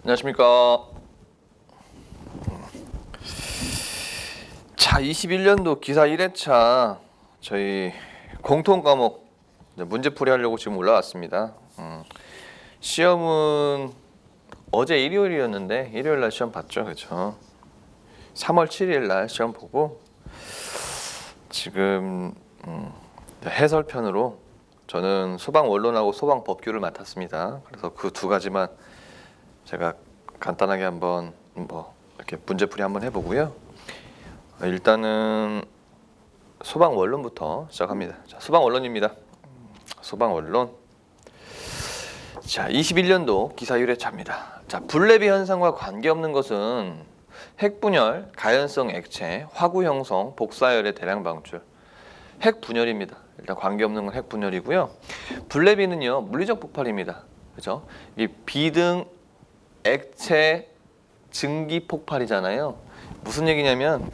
안녕하십니까. 자, 21년도 기사 1회차 저희 공통 과목 문제풀이 하려고 지금 올라왔습니다. 시험은 어제 일요일이었는데 일요일 날 시험 봤죠, 그렇죠? 3월 7일 날 시험 보고 지금 해설편으로 저는 소방 원론하고 소방 법규를 맡았습니다. 그래서 그 두 가지만 제가 간단하게 한번 이렇게 문제풀이 한번 해보고요. 일단은 소방 원론부터 시작합니다. 자, 소방 원론입니다. 소방 원론. 자, 21년도 기사 1회차입니다. 자, 불내비 현상과 관계없는 것은 핵분열, 가연성 액체, 화구 형성, 복사열의 대량 방출. 핵분열입니다. 일단 관계없는 건 핵분열이고요. 불내비는요 물리적 폭발입니다. 그렇죠? 이 비등 액체 증기 폭발이잖아요. 무슨 얘기냐면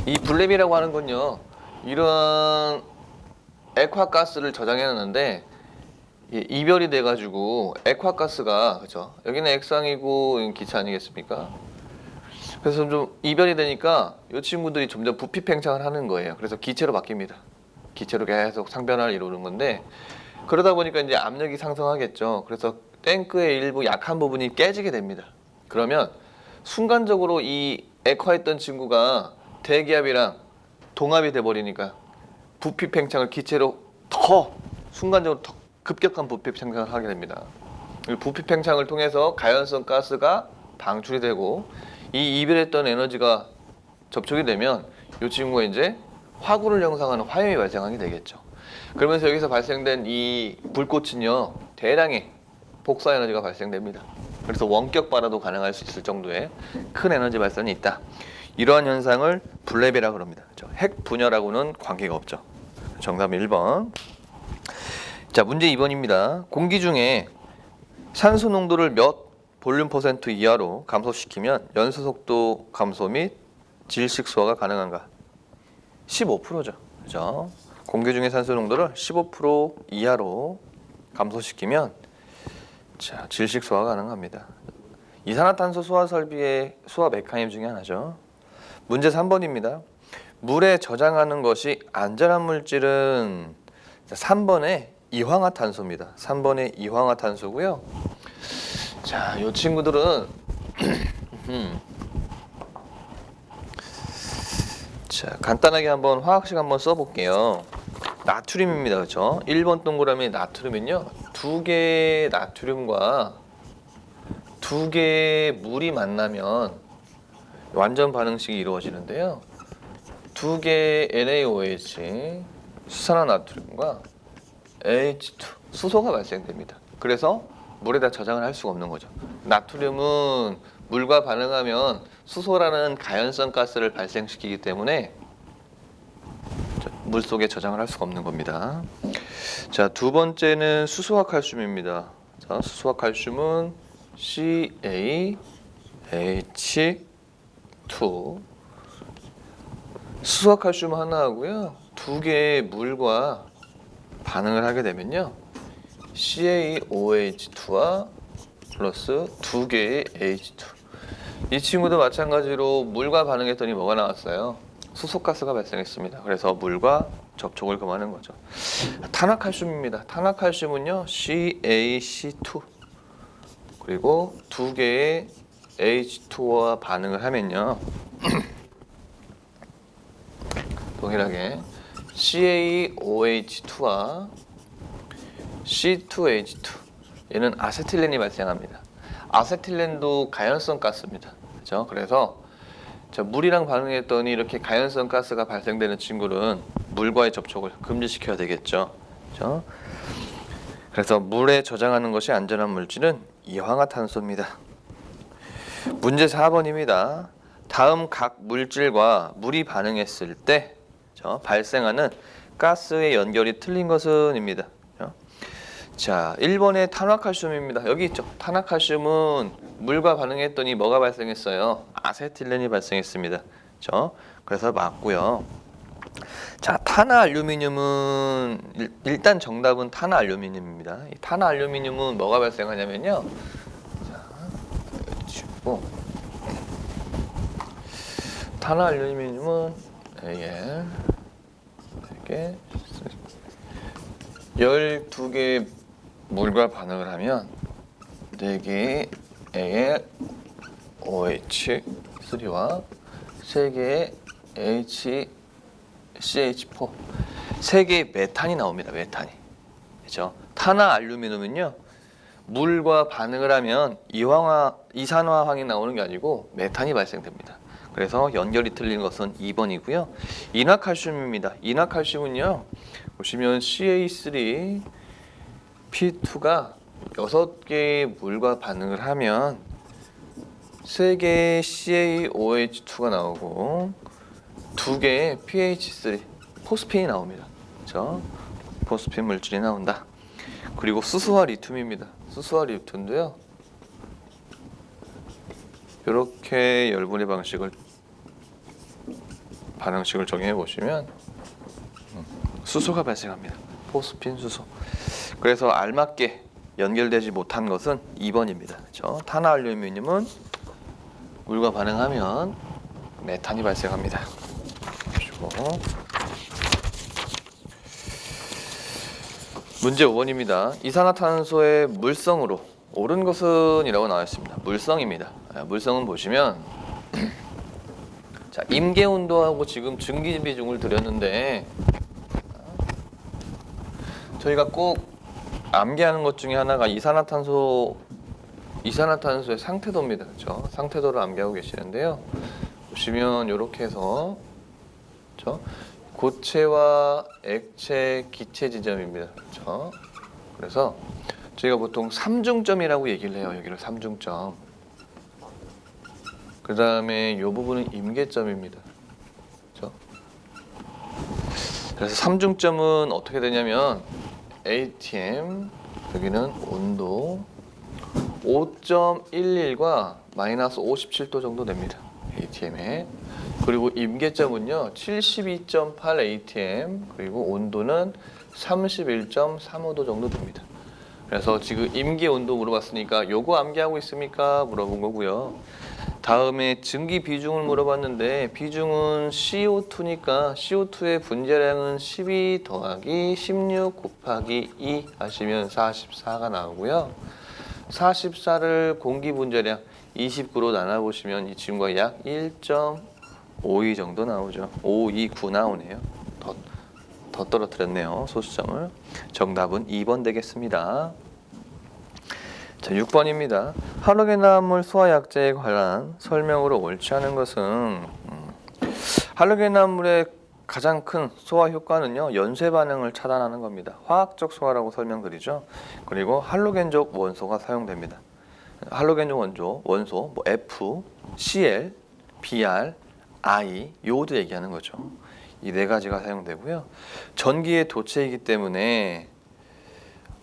이 불내비라고 하는 건요 이런 액화가스를 저장해 놨는데 이별이 돼 가지고 액화가스가 그죠? 여기는 액상이고 여기는 기체 아니겠습니까? 그래서 좀 이별이 되니까 이 친구들이 점점 부피 팽창을 하는 거예요. 그래서 기체로 바뀝니다. 기체로 계속 상변화를 이루는 건데 그러다 보니까 이제 압력이 상승하겠죠. 그래서 탱크의 일부 약한 부분이 깨지게 됩니다. 그러면 순간적으로 이 액화했던 친구가 대기압이랑 동압이 돼버리니까 부피 팽창을 기체로 더 순간적으로 더 급격한 부피 팽창을 하게 됩니다. 부피 팽창을 통해서 가연성 가스가 방출이 되고 이 이별했던 에너지가 접촉이 되면 이 친구가 이제 화구를 형성하는 화염이 발생하게 되겠죠. 그러면서 여기서 발생된 이 불꽃은요 대량의 복사 에너지가 발생됩니다. 그래서 원격 발화도 가능할 수 있을 정도의 큰 에너지 발산이 있다. 이러한 현상을 불내비라고 그럽니다. 그렇죠? 핵 분열하고는 관계가 없죠. 정답 1번. 자, 문제 2번입니다. 공기 중에 산소 농도를 몇 볼륨 퍼센트 이하로 감소시키면 연소 속도 감소 및 질식 소화가 가능한가? 15%죠. 그죠? 공기 중에 산소 농도를 15% 이하로 감소시키면 자, 질식 소화가 가능합니다. 이산화탄소 소화 설비의 소화 메커니즘 중에 하나죠. 문제 3번입니다. 물에 저장하는 것이 안전한 물질은 3번의 이황화탄소입니다. 3번의 이황화탄소고요. 자, 이 친구들은 자, 간단하게 한번 화학식 한번 써볼게요. 나트륨입니다. 그렇죠? 1번 동그라미 나트륨은요. 두 개의 나트륨과 두 개의 물이 만나면 완전 반응식이 이루어지는데요. 두 개의 NaOH 수산화 나트륨과 H2 수소가 발생됩니다. 그래서 물에다 저장을 할 수가 없는 거죠. 나트륨은 물과 반응하면 수소라는 가연성 가스를 발생시키기 때문에 물 속에 저장을 할 수가 없는 겁니다. 자, 두 번째는 수소와 칼슘입니다. 자, 수소와 칼슘은 CaH2. 수소와 칼슘 하나하고요. 두 개의 물과 반응을 하게 되면요. CaOH2와 플러스 두 개의 H2. 이 친구도 마찬가지로 물과 반응했더니 뭐가 나왔어요? 수소가스가 발생했습니다. 그래서 물과 접촉을 금하는 거죠. 탄화칼슘입니다. 탄화칼슘은요 CaC2 그리고 두 개의 H2와 반응을 하면요 동일하게 CaOH2와 C2H2 얘는 아세틸렌이 발생합니다. 아세틸렌도 가연성 가스입니다. 그렇죠? 그래서 자, 물이랑 반응했더니 이렇게 가연성 가스가 발생되는 친구는 물과의 접촉을 금지시켜야 되겠죠. 그렇죠? 그래서 물에 저장하는 것이 안전한 물질은 이황화탄소입니다. 문제 4번입니다. 다음 각 물질과 물이 반응했을 때 발생하는 가스의 연결이 틀린 것은입니다. 자, 1번의 탄화칼슘입니다. 여기 있죠. 탄화칼슘은 물과 반응했더니 뭐가 발생했어요? 아세틸렌이 발생했습니다. 그렇죠? 그래서 맞고요. 자, 탄화알루미늄은 일단 정답은 탄화알루미늄입니다. 이 탄화알루미늄은 뭐가 발생하냐면요. 가지고 탄화알루미늄은 AL 이렇게 12개의 물과 반응을 하면 4개의 AL OH3와 3개의 HCH4 3개의 메탄이 나옵니다. 메탄이. 그렇죠? 탄화알루미늄은요. 물과 반응을 하면 이산화황이 나오는 게 아니고 메탄이 발생됩니다. 그래서 연결이 틀린 것은 2번이고요. 인화칼슘입니다. 인화칼슘은요. 보시면 CA3P2가 6개의 물과 반응을 하면 3개의 CaOH2가 나오고 2개의 PH3 포스핀이 나옵니다. 그렇죠? 포스핀 물질이 나온다. 그리고 수소와 리튬입니다. 수소와 리튬도요. 이렇게 열분의 반응식을 정해 보시면 수소가 발생합니다. 포스핀 수소. 그래서 알맞게 연결되지 못한 것은 2번입니다. 그렇죠? 탄화알루미늄은 물과 반응하면 메탄이 발생합니다. 그리고 문제 5번입니다. 이산화탄소의 물성으로 옳은 것은 이라고 나와 있습니다. 물성입니다. 물성은 보시면 자, 임계온도하고 지금 증기 비중을 드렸는데 저희가 꼭 암기하는 것 중에 하나가 이산화탄소의 상태도입니다. 그렇죠? 상태도를 암기하고 계시는데요. 보시면 이렇게 해서 그렇죠? 고체와 액체, 기체 지점입니다. 그렇죠? 그래서 저희가 보통 삼중점이라고 얘기를 해요. 여기를 삼중점. 그 다음에 이 부분은 임계점입니다. 그렇죠? 그래서 삼중점은 어떻게 되냐면 ATM, 여기는 온도 5.11과 마이너스 57도 정도 됩니다. ATM에. 그리고 임계점은요 72.8 ATM, 그리고 온도는 31.35도 정도 됩니다. 그래서 지금 임계 온도 물어봤으니까 요거 암기하고 있습니까? 물어본 거고요. 다음에 증기 비중을 물어봤는데 비중은 CO2니까 CO2의 분자량은 12 더하기 16 곱하기 2 하시면 44가 나오고요. 44를 공기 분자량 29로 나눠보시면 이 친구가 약 1.52 정도 나오죠. 529 나오네요. 더 떨어뜨렸네요. 소수점을. 정답은 2번 되겠습니다. 자, 6번입니다. 할로겐화합물 소화약제에 관한 설명으로 옳지 않은 것은 할로겐화합물의 가장 큰 소화 효과는요 연쇄 반응을 차단하는 겁니다. 화학적 소화라고 설명드리죠. 그리고 할로겐족 원소가 사용됩니다. 할로겐족 원소 뭐 F, Cl, Br, I, 요오드 얘기하는 거죠. 이 네 가지가 사용되고요. 전기의 도체이기 때문에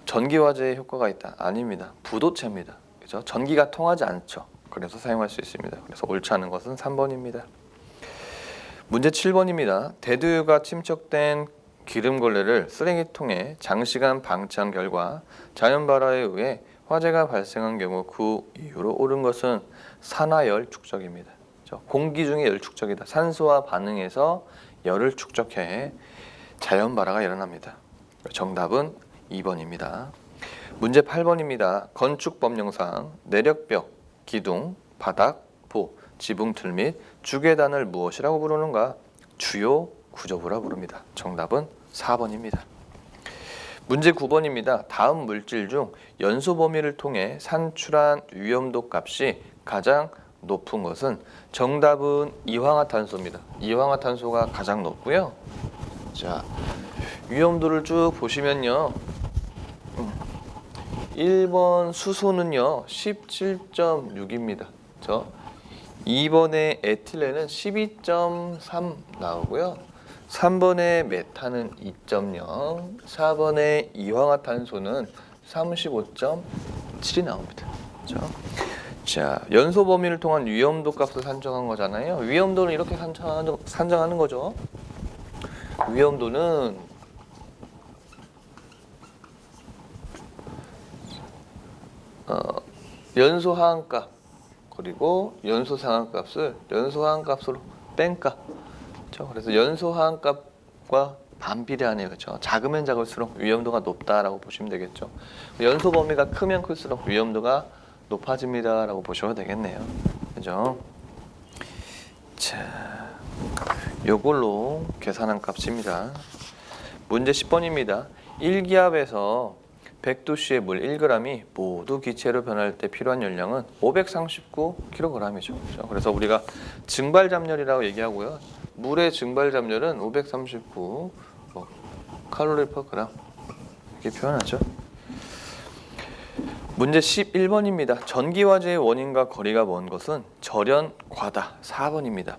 전기화재의 효과가 있다. 아닙니다. 부도체입니다. 그죠? 전기가 통하지 않죠. 그래서 사용할 수 있습니다. 그래서 옳지 않은 것은 3번입니다. 문제 7번입니다. 대두유가 침척된 기름걸레를 쓰레기통에 장시간 방치한 결과 자연발화에 의해 화재가 발생한 경우 그 이유로 옳은 것은 산화열 축적입니다. 공기 중에 열 축적이다. 산소와 반응해서 열을 축적해 자연발화가 일어납니다. 정답은 2번입니다. 문제 8번입니다. 건축법령상 내력벽, 기둥, 바닥, 보, 지붕틀 및 주계단을 무엇이라고 부르는가? 주요 구조부라 부릅니다. 정답은 4번입니다. 문제 9번입니다. 다음 물질 중 연소 범위를 통해 산출한 위험도 값이 가장 높은 것은 정답은 이황화탄소입니다. 이황화탄소가 가장 높고요. 자, 위험도를 쭉 보시면요. 1번 수소는요 17.6입니다. 2번의 에틸렌은 12.3 나오고요. 3번의 메탄은 2.0, 4번의 이황화탄소는 35.7이 나옵니다. 자, 연소 범위를 통한 위험도 값을 산정한 거잖아요. 위험도는 이렇게 산정하는 거죠. 위험도는 연소 하한값 그리고 연소 상한값을 연소 하한값으로 뺀값. 그렇죠? 그래서 연소 하한값과 반비례하네요. 그렇죠? 작으면 작을수록 위험도가 높다라고 보시면 되겠죠. 연소 범위가 크면 클수록 위험도가 높아집니다라고 보셔도 되겠네요. 그죠? 자, 요걸로 계산한 값입니다. 문제 10번입니다. 1기압에서 100도씨의 물 1g이 모두 기체로 변할 때 필요한 열량은 539kg이죠. 그렇죠? 그래서 우리가 증발 잠열이라고 얘기하고요. 물의 증발 잠열은 539 칼로리 per 그램 이렇게 표현하죠. 문제 11번입니다. 전기화재의 원인과 거리가 먼 것은 절연과다. 4번입니다.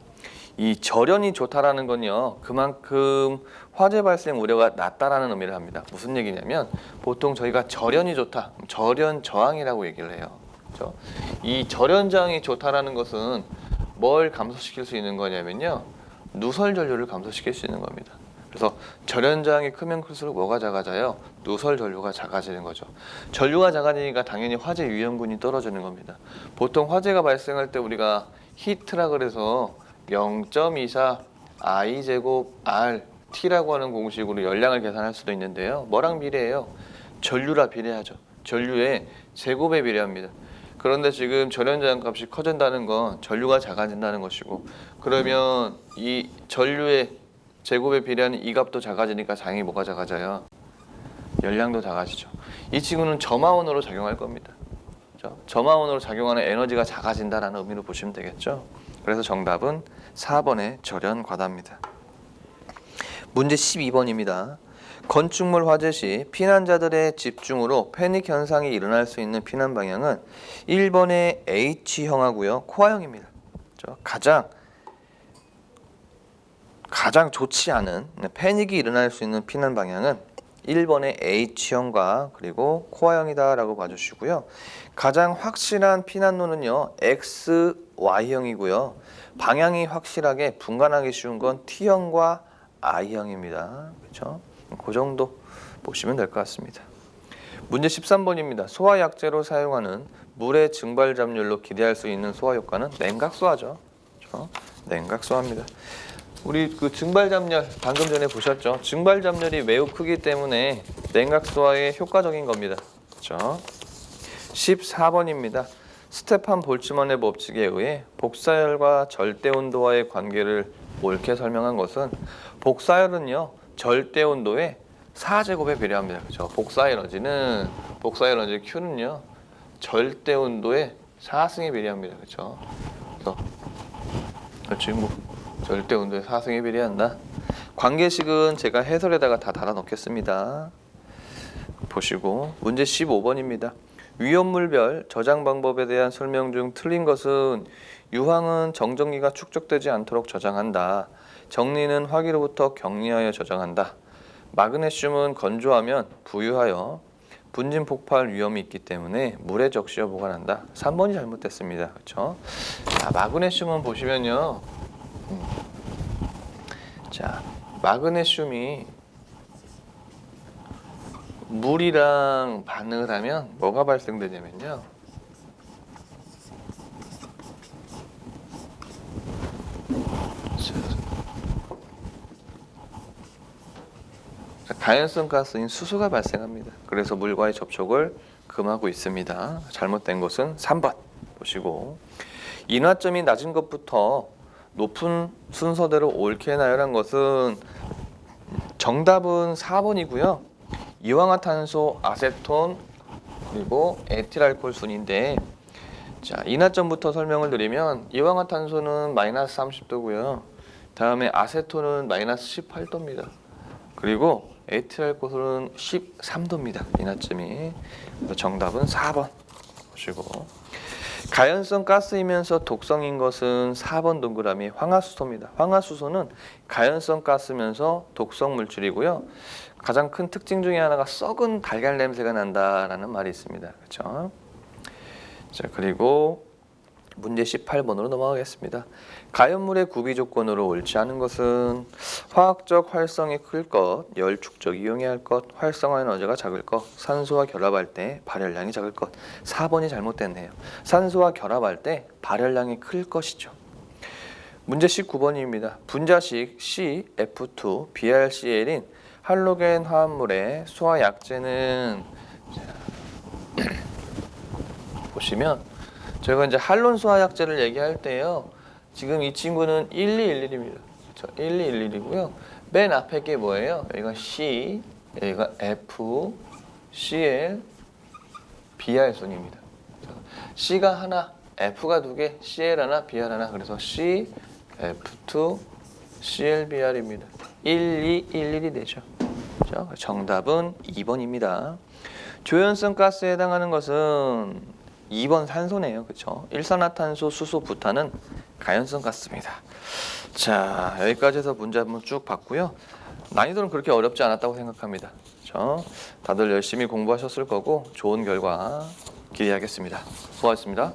이 절연이 좋다라는 건요, 그만큼 화재 발생 우려가 낮다라는 의미를 합니다. 무슨 얘기냐면 보통 저희가 절연이 좋다, 절연 저항이라고 얘기를 해요. 그렇죠? 이 절연 저항이 좋다라는 것은 뭘 감소시킬 수 있는 거냐면요, 누설 전류를 감소시킬 수 있는 겁니다. 그래서 절연 저항이 크면 클수록 뭐가 작아져요? 누설 전류가 작아지는 거죠. 전류가 작아지니까 당연히 화재 위험군이 떨어지는 겁니다. 보통 화재가 발생할 때 우리가 히트라 그래서 0.24 I 제곱 R T라고 하는 공식으로 열량을 계산할 수도 있는데요. 뭐랑 비례해요? 전류라 비례하죠. 전류의 제곱에 비례합니다. 그런데 지금 절연저항 값이 커진다는 건 전류가 작아진다는 것이고, 그러면 이 전류의 제곱에 비례하는 이 값도 작아지니까 당연히 뭐가 작아져요? 열량도 작아지죠. 이 친구는 점화원으로 작용할 겁니다. 그렇죠? 점화원으로 작용하는 에너지가 작아진다는 의미로 보시면 되겠죠. 그래서 정답은 4번의 절연과다입니다. 문제 12번입니다. 건축물 화재 시 피난자들의 집중으로 패닉 현상이 일어날 수 있는 피난 방향은 1번의 H형하고요. 코아형입니다. 그렇죠? 가장 좋지 않은 패닉이 일어날 수 있는 피난 방향은 1번의 H형과 그리고 코아형이다라고 봐주시고요. 가장 확실한 피난로는요, XY형이고요. 방향이 확실하게 분간하기 쉬운 건 T형과 I형입니다. 그렇죠? 그 정도 보시면 될 것 같습니다. 문제 13번입니다. 소화약제로 사용하는 물의 증발 잠열로 기대할 수 있는 소화 효과는 냉각소화죠. 그렇죠? 냉각소화입니다. 우리 그 증발 잠열 방금 전에 보셨죠? 증발 잠열이 매우 크기 때문에 냉각소화에 효과적인 겁니다. 그렇죠? 14번입니다. 스테판 볼츠만의 법칙에 의해 복사열과 절대 온도와의 관계를 옳게 설명한 것은, 복사열은요 절대 온도의 4제곱에 비례합니다. 그렇죠? 복사 에너지 Q는요 절대 온도의 4승에 비례합니다. 그렇죠? 그래서 절대 온도의 4승에 비례한다. 관계식은 제가 해설에다가 다 달아 놓겠습니다. 보시고 문제 15번입니다. 위험물별 저장 방법에 대한 설명 중 틀린 것은 유황은 정전기가 축적되지 않도록 저장한다. 정리는 화기로부터 격리하여 저장한다. 마그네슘은 건조하면 부유하여 분진 폭발 위험이 있기 때문에 물에 적시어 보관한다. 3번이 잘못됐습니다. 그렇죠? 자, 마그네슘은 보시면요. 자, 마그네슘이 물이랑 반응을 하면 뭐가 발생되냐면요. 가연성 가스인 수소가 발생합니다. 그래서 물과의 접촉을 금하고 있습니다. 잘못된 것은 3번 보시고, 인화점이 낮은 것부터 높은 순서대로 옳게 나열한 것은 정답은 4번이고요. 이황화탄소, 아세톤, 그리고 에틸알코올 순인데, 자, 인화점부터 설명을 드리면 이황화탄소는 마이너스 30도고요. 다음에 아세톤은 마이너스 18도입니다. 그리고 에틸알코올은 13도입니다. 인화점이. 그래서 정답은 4번 보시고, 가연성 가스이면서 독성인 것은 4번 동그라미 황화수소입니다. 황화수소는 가연성 가스면서 독성 물질이고요. 가장 큰 특징 중에 하나가 썩은 달걀 냄새가 난다라는 말이 있습니다. 그렇죠? 자, 그리고 문제 18번으로 넘어가겠습니다. 가연물의 구비 조건으로 옳지 않은 것은 화학적 활성이 클 것, 열 축적이 용이할 것, 활성화 에너지가 작을 것, 산소와 결합할 때 발열량이 작을 것. 4번이 잘못됐네요. 산소와 결합할 때 발열량이 클 것이죠. 문제 19번입니다. 분자식 CF2 BrCl인 할로겐 화합물의 소화 약제는 보시면 저희가 이제 할론 소화 약제를 얘기할 때요. 지금 이 친구는 1211입니다. 그렇죠? 1211이고요. 맨 앞에 게 뭐예요? 여기가 C, 여기가 F, Cl, Br 순입니다. C가 하나, F가 두 개, Cl 하나, Br 하나. 그래서 C, F2, Cl, Br입니다. 1211이 되죠. 그렇죠? 정답은 2번입니다. 조연성 가스에 해당하는 것은 2번 산소네요. 그렇죠? 일산화탄소, 수소, 부탄은 가연성 가스입니다. 자, 여기까지 해서 문제 한번 쭉 봤고요. 난이도는 그렇게 어렵지 않았다고 생각합니다. 그렇죠? 다들 열심히 공부하셨을 거고 좋은 결과 기대하겠습니다. 수고하셨습니다.